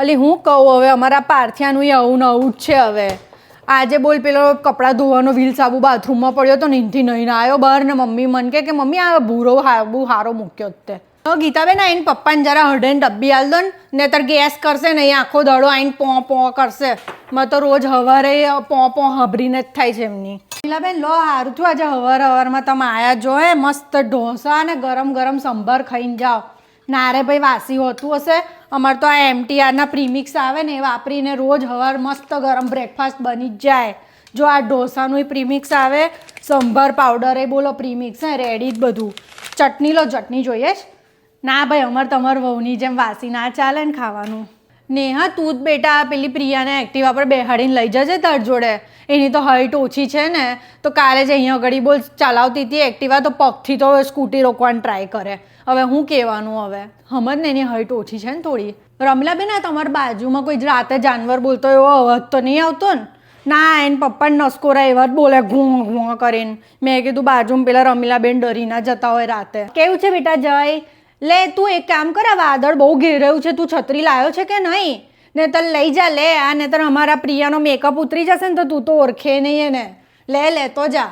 અલી હું કહું હવે અમારા પાર્થિયાનું આવું ને આવું જ છે હવે. આજે બોલ પેલો કપડાં ધોવાનો વ્હીલ સાબુ બાથરૂમમાં પડ્યો તો નીંદથી નહીં આવ્યો બહાર ને મમ્મી મને કે મમ્મી આ ભૂરો બહુ સારો મૂક્યો તે. ગીતાબેન આઈને પપ્પાને જરા હળડેને ડબ્બી આલ દો ને તાર ગેસ કરશે ને આખો દડો આઈને પો કરશે. મેં તો રોજ હવારે પો હભરીને જ થાય છે એમની. ગીતાબેન લો સારું થયું આજે હવારમાં તમે આયા જો હે મસ્ત ઢોસા ને ગરમ ગરમ સંભાર ખાઈને જાઓ. ના રે ભાઈ વાસી હોતું હશે. અમારે તો આ MTRના પ્રીમિક્સ આવે ને એ વાપરીને રોજ હવાર મસ્ત ગરમ બ્રેકફાસ્ટ બની જ જાય. જો આ ઢોસાનું પ્રીમિક્સ આવે સંભાર પાવડર એ બોલો પ્રીમિક્સ હે રેડી જ બધું. ચટણી લો ચટણી જોઈએ જ. ના ભાઈ અમારે તમારા વહુની જેમ વાસી ના ચાલે ને ખાવાનું. નેહા તું જ બેટા પેલી પ્રિયાને એક્ટિવા પર બેહાડીને લઈ જજે તાર જોડે. એની તો હાઈટ ઓછી છે ને તો કાલે જ અહીંયા આગળ બોલ ચલાવતી હતી એક્ટિવા તો પગથી તો સ્કૂટી રોકવાની ટ્રાય કરે. હવે હું કહેવાનું હવે સમજ ને એની હાઈટ ઓછી છે ને થોડી. રમીલાબેન આ તમારી બાજુમાં કોઈ રાતે જાનવર બોલતો એવો અવાજ તો નહીં આવતો ને? ના એને પપ્પાને નસકોરા એવા જ બોલે ઘૂં કરીને. મેં કીધું બાજુમાં પેલા રમીલાબેન ડરી ના જતા હોય રાતે. કેવું છે બેટા જય? લે તું એક કામ કર આ વાદળ બહુ ઘેરાયું છે તું છત્રી લાવ્યો છે કે નહીં? ને તને લઈ જા લે આ ને તને અમારા પ્રિયાનો મેકઅપ ઉતરી જશે ને તો તું તો ઓળખે નહીં એને. લે તો જા.